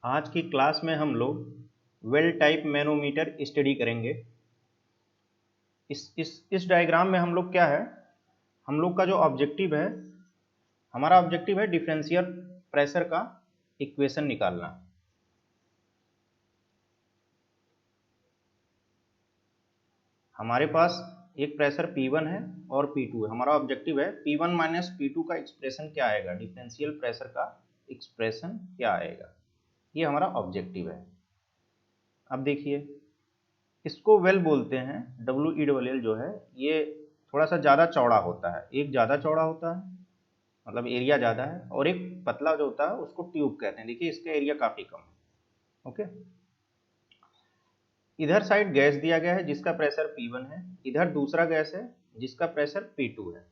आज की क्लास में हम लोग वेल टाइप मैनोमीटर स्टडी करेंगे। इस डायग्राम में हम लोग क्या है, हम लोग का जो ऑब्जेक्टिव है, हमारा ऑब्जेक्टिव है डिफरेंशियल प्रेशर का इक्वेशन निकालना। हमारे पास एक प्रेशर P1 है और P2 है। हमारा ऑब्जेक्टिव है P1 माइनस P2 का एक्सप्रेशन क्या आएगा, डिफरेंशियल प्रेशर का एक्सप्रेशन क्या आएगा, ये हमारा ऑब्जेक्टिव है। अब देखिए, इसको वेल बोलते हैं, WELL जो है ये थोड़ा सा ज़्यादा चौड़ा होता है, एक ज़्यादा चौड़ा होता है मतलब एरिया ज़्यादा है, और एक पतला जो होता है उसको ट्यूब कहते हैं। देखिए इसका एरिया काफ़ी कम है। ओके, इधर साइड गैस दिया गया है जिसका प्रेशर P1 है, इधर दूसरा गैस है जिसका प्रेशर P2 है।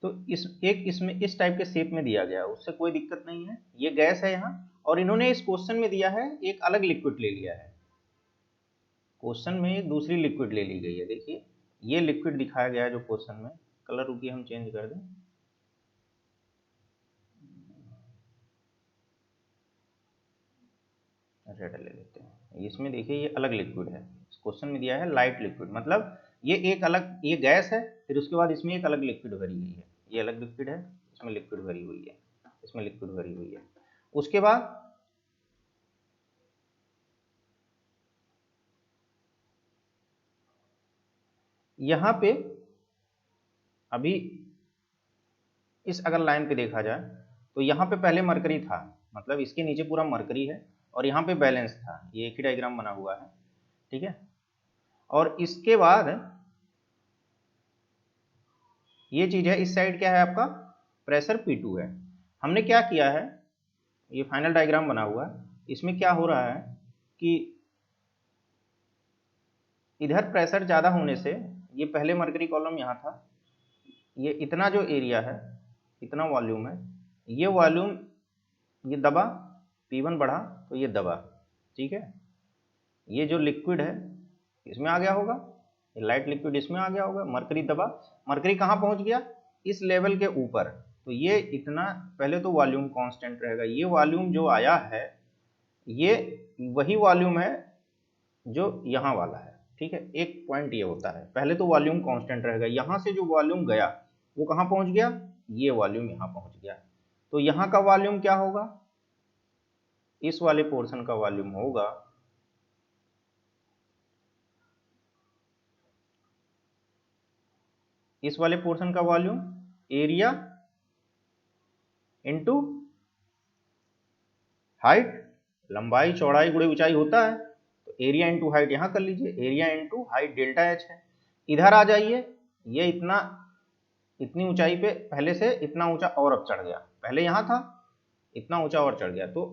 तो इसमें इस टाइप के शेप में दिया गया है, उससे कोई दिक्कत नहीं है। ये गैस है यहाँ, और इन्होंने इस क्वेश्चन में दिया है एक अलग लिक्विड ले लिया है। क्वेश्चन में एक दूसरी लिक्विड ले ली गई है। देखिए ये लिक्विड दिखाया गया है जो क्वेश्चन में, कलर रुकिए हम चेंज कर दें, रेड ले लेते हैं। इसमें देखिए ये अलग लिक्विड है, इस क्वेश्चन में दिया है लाइट लिक्विड, मतलब ये एक अलग, ये गैस है, फिर उसके बाद इसमें एक अलग लिक्विड भरी गई है। ये अलग लिक्विड है, इसमें लिक्विड भरी हुई है, इसमें लिक्विड भरी हुई है। उसके बाद यहाँ पे अभी इस अगर लाइन पे देखा जाए तो यहाँ पे पहले मरकरी था, मतलब इसके नीचे पूरा मरकरी है और यहाँ पे बैलेंस था। ये एक ही डायग्राम बना हुआ है, ठीक है। और इसके बाद ये चीज है, इस साइड क्या है आपका प्रेशर P2 है। हमने क्या किया है, ये फाइनल डायग्राम बना हुआ है, इसमें क्या हो रहा है कि इधर प्रेशर ज्यादा होने से, ये पहले मरकरी कॉलम यहाँ था, ये इतना जो एरिया है, इतना वॉल्यूम है, ये वॉल्यूम ये दबा, P1 बढ़ा तो ये दबा, ठीक है। ये जो लिक्विड है इसमें आ गया होगा, ये लाइट लिक्विड इसमें आ गया होगा, मरकरी दबा, मरकरी कहाँ पहुंच गया, इस लेवल के ऊपर। तो ये इतना, पहले तो वॉल्यूम कांस्टेंट रहेगा, ये वॉल्यूम जो आया है ये वही वॉल्यूम है जो यहाँ वाला है, ठीक है। एक पॉइंट ये होता है, पहले तो वॉल्यूम कांस्टेंट रहेगा, यहाँ से जो वॉल्यूम गया वो कहाँ पहुंच गया, ये वॉल्यूम यहाँ पहुंच गया। तो यहाँ का वॉल्यूम क्या होगा, इस वाले पोर्शन का वॉल्यूम होगा इस वाले पोर्शन का वॉल्यूम एरिया इनटू हाइट, लंबाई चौड़ाई गुणे ऊंचाई होता है, तो एरिया इनटू हाइट यहाँ कर लीजिए, area into height delta H है। इधर आ जाइए, ये इतना, इतनी ऊंचाई पे पहले से इतना ऊंचा और अब चढ़ गया, पहले यहाँ था इतना ऊंचा और चढ़ गया। तो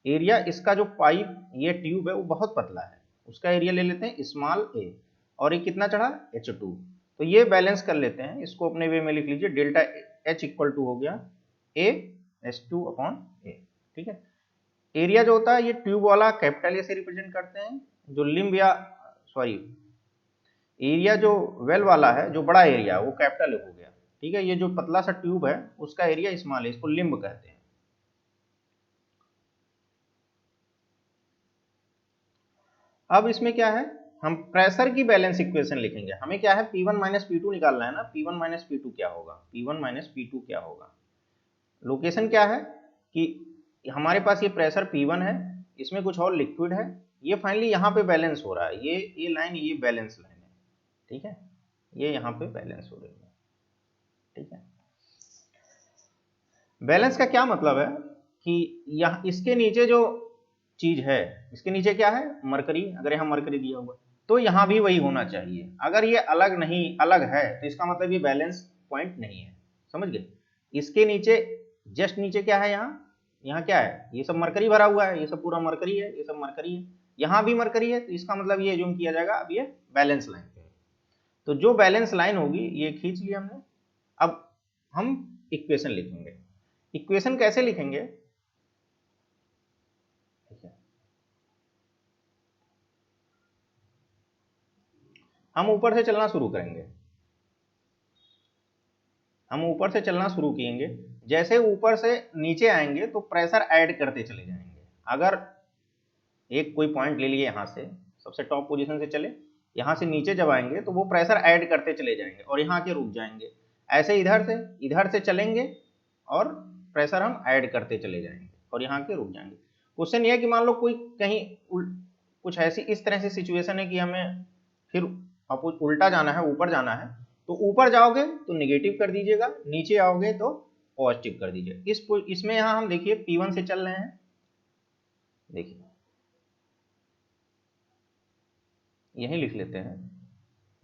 एरिया इसका जो पाइप, ये ट्यूब है वो बहुत पतला है, उसका एरिया ले लेते हैं स्मॉल ए, और ये कितना चढ़ा H2। तो ये बैलेंस कर लेते हैं, इसको अपने वे में लिख लीजिए, डेल्टा H इक्वल टू हो गया A/H2 अपॉन ए, ठीक है। एरिया जो होता है ये ट्यूब वाला कैपिटल ए से रिप्रेजेंट करते हैं, जो लिम्ब या सॉरी एरिया जो वेल वाला है, जो बड़ा एरिया वो कैपिटल ए हो गया, ठीक है। ये जो पतला सा ट्यूब है उसका एरिया स्मॉल है, इसको लिम्ब कहते हैं। अब इसमें क्या है, हम प्रेशर की बैलेंस इक्वेशन लिखेंगे। हमें क्या है, P1 माइनस P2 निकालना है ना, P1 माइनस P2 क्या होगा, P1 माइनस P2 क्या होगा। लोकेशन क्या है कि हमारे पास ये प्रेशर P1 है, इसमें कुछ और लिक्विड है, ये फाइनली यहाँ पे बैलेंस हो रहा है, ये लाइन, ये बैलेंस लाइन है, ठीक है। ये यहाँ पे बैलेंस हो रही है, ठीक है। बैलेंस का क्या मतलब है कि यहाँ इसके नीचे जो चीज है, इसके नीचे क्या है मरकरी, अगर यहाँ मरकरी दिया हुआ तो यहाँ भी वही होना चाहिए। अगर ये अलग नहीं, अलग है तो इसका मतलब ये बैलेंस पॉइंट नहीं है, समझ गए। इसके नीचे, जस्ट नीचे क्या है, यहाँ क्या है, ये सब मरकरी भरा हुआ है, ये सब पूरा मरकरी है, ये सब मरकरी है, यहाँ भी मरकरी है, तो इसका मतलब ये जूम किया जाएगा, अब ये बैलेंस लाइन पे है। तो जो बैलेंस लाइन होगी ये खींच लिया हमने। अब हम इक्वेशन लिखेंगे। इक्वेशन कैसे लिखेंगे, हम ऊपर से चलना शुरू करेंगे। हम ऊपर से चलना शुरू किएंगे, जैसे ऊपर से नीचे आएंगे तो प्रेशर ऐड करते चले जाएंगे। अगर एक कोई पॉइंट ले लिए यहाँ से, सबसे टॉप पोजीशन से चले, यहाँ से नीचे जब आएंगे तो वो प्रेशर ऐड करते चले जाएंगे और यहाँ के रुक जाएंगे। ऐसे इधर से चलेंगे और प्रेशर हम ऐड करते चले जाएंगे और यहाँ के रुक जाएंगे। क्वेश्चन ये है कि मान लो कोई कहीं कुछ ऐसी इस तरह से सिचुएशन है कि हमें फिर उल्टा जाना है, ऊपर जाना है, तो ऊपर जाओगे तो नेगेटिव कर दीजिएगा, नीचे आओगे तो पॉजिटिव कर दीजिएगा। इसमें यहाँ हम देखिए P1 से चल रहे हैं, देखिए यही लिख लेते हैं।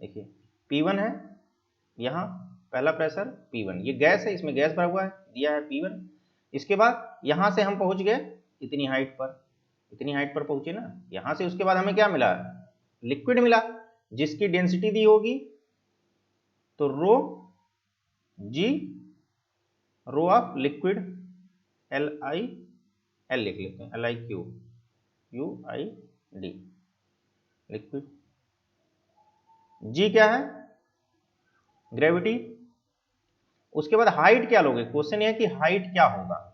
देखिए P1 है, यहाँ पहला प्रेशर P1, ये गैस है, इसमें गैस भरा हुआ है, दिया है P1। इसके बाद यहाँ से हम पहुँच गए इतनी हाइट पर पहुँचे ना यहाँ से। उसके बाद हमें क्या मिला, लिक्विड मिला, जिसकी डेंसिटी दी होगी तो रो जी, रो ऑफ लिक्विड L लिख लेते हैं, LIQ UID लिक्विड। जी क्या है, ग्रेविटी। उसके बाद हाइट क्या लोगे, क्वेश्चन ये है कि हाइट क्या होगा।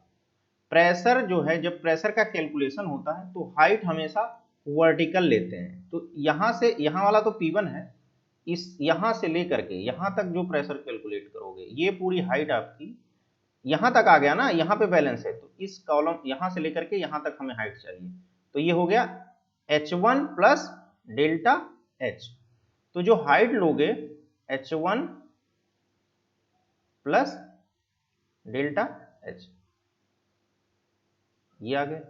प्रेशर जो है, जब प्रेशर का कैलकुलेशन होता है तो हाइट हमेशा वर्टिकल लेते हैं। तो यहाँ से यहाँ वाला तो P1 है, इस यहाँ से लेकर के यहाँ तक जो प्रेशर कैलकुलेट करोगे, ये पूरी हाइट आपकी यहाँ तक आ गया ना, यहाँ पे बैलेंस है, तो इस कॉलम यहाँ से लेकर के यहाँ तक हमें हाइट चाहिए। तो ये हो गया H1 प्लस डेल्टा H। तो जो हाइट लोगे H1 प्लस डेल्टा H, ये आ गया।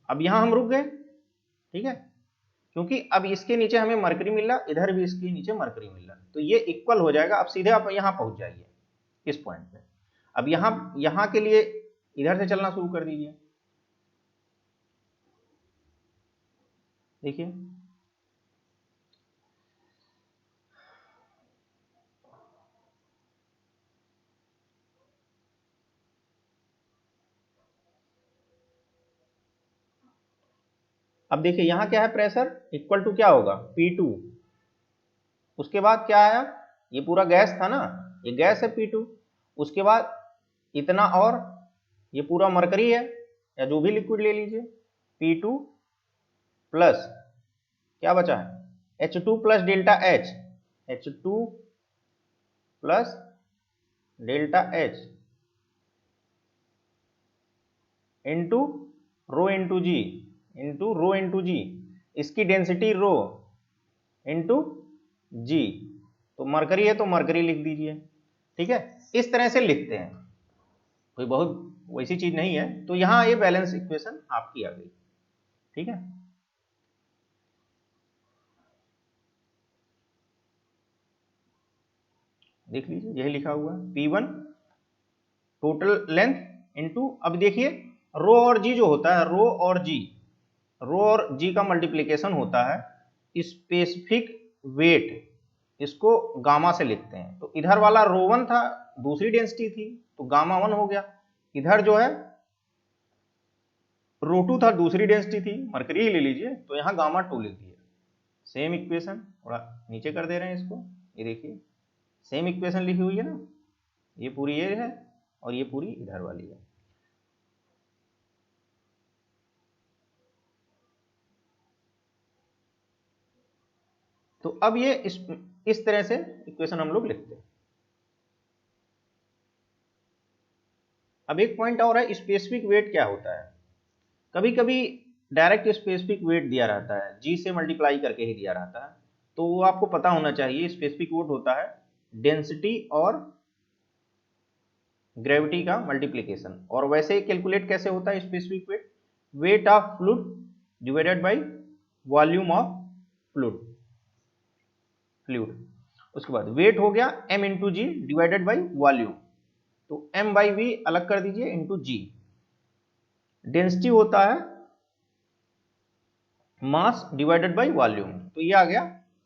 अब यहां हम रुक गए, ठीक है, क्योंकि अब इसके नीचे हमें मरकरी मिल रहा, इधर भी इसके नीचे मरकरी मिल रहा, तो ये इक्वल हो जाएगा। अब सीधे आप यहां पहुंच जाइए इस पॉइंट पे। अब यहां के लिए इधर से चलना शुरू कर दीजिए। देखिए अब देखिए यहाँ क्या है, प्रेशर इक्वल टू क्या होगा, P2। उसके बाद क्या आया, ये पूरा गैस था ना, ये गैस है P2। उसके बाद इतना, और ये पूरा मरकरी है या जो भी लिक्विड ले लीजिए, P2 प्लस क्या बचा है, H2 plus delta H, H2 plus delta H into rho into g, into rho into g, इसकी डेंसिटी रो इंटू जी। तो मरकरी है तो मरकरी लिख दीजिए, ठीक है। इस तरह से लिखते हैं, कोई बहुत वैसी चीज नहीं है। तो यहां ये बैलेंस इक्वेशन आपकी आ गई, ठीक है। देख लीजिए यही लिखा हुआ है, P1 टोटल लेंथ इंटू, अब देखिए रो और जी जो होता है, रो और जी का मल्टीप्लीकेशन होता है स्पेसिफिक वेट, इसको गामा से लिखते हैं। तो इधर वाला रो1 था, दूसरी डेंसिटी थी तो गामा 1 हो गया। इधर जो है रो2 था, दूसरी डेंसिटी थी, मरकरी ही ले लीजिए, तो यहाँ गामा 2 लिख दिए। सेम इक्वेशन, थोड़ा नीचे कर दे रहे हैं इसको, ये देखिए सेम इक्वेशन लिखी हुई है ना, ये पूरी ये है और ये पूरी इधर वाली है। तो अब ये इस तरह से इक्वेशन हम लोग लिखते हैं। अब एक पॉइंट और है, स्पेसिफिक वेट क्या होता है। कभी कभी डायरेक्ट स्पेसिफिक वेट दिया रहता है, जी से मल्टीप्लाई करके ही दिया रहता है, तो वो आपको पता होना चाहिए। स्पेसिफिक वेट होता है डेंसिटी और ग्रेविटी का मल्टीप्लीकेशन। और वैसे कैलकुलेट कैसे होता है specific weight, weight of fluid divided by volume of fluid. उसके बाद वेट हो गया m into g divided by volume, तो m बाई वी अलग कर दीजिए इंटू जी। डेंसिटी होता है मास डिवाइडेड बाई वॉल्यूम। तो ये आ गया,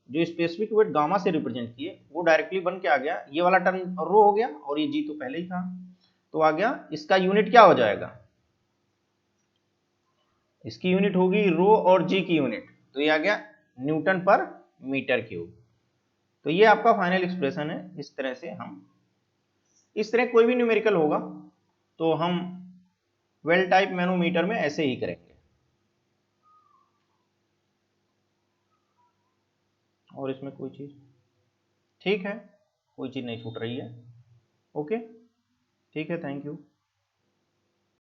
जो स्पेसिफिक वेट गामा से रिप्रेजेंट किए वो डायरेक्टली बन के आ गया, ये वाला टर्म रो हो गया और ये जी तो पहले ही था, तो आ गया। इसका यूनिट क्या हो जाएगा, इसकी यूनिट होगी रो और जी की यूनिट, तो ये आ गया न्यूटन पर मीटर क्यूब। तो ये आपका फाइनल एक्सप्रेशन है। इस तरह से हम इस तरह कोई भी न्यूमेरिकल होगा तो हम वेल टाइप मैनोमीटर में ऐसे ही करेंगे। और इसमें कोई चीज ठीक है, कोई चीज नहीं छूट रही है। ओके, ठीक है, थैंक यू।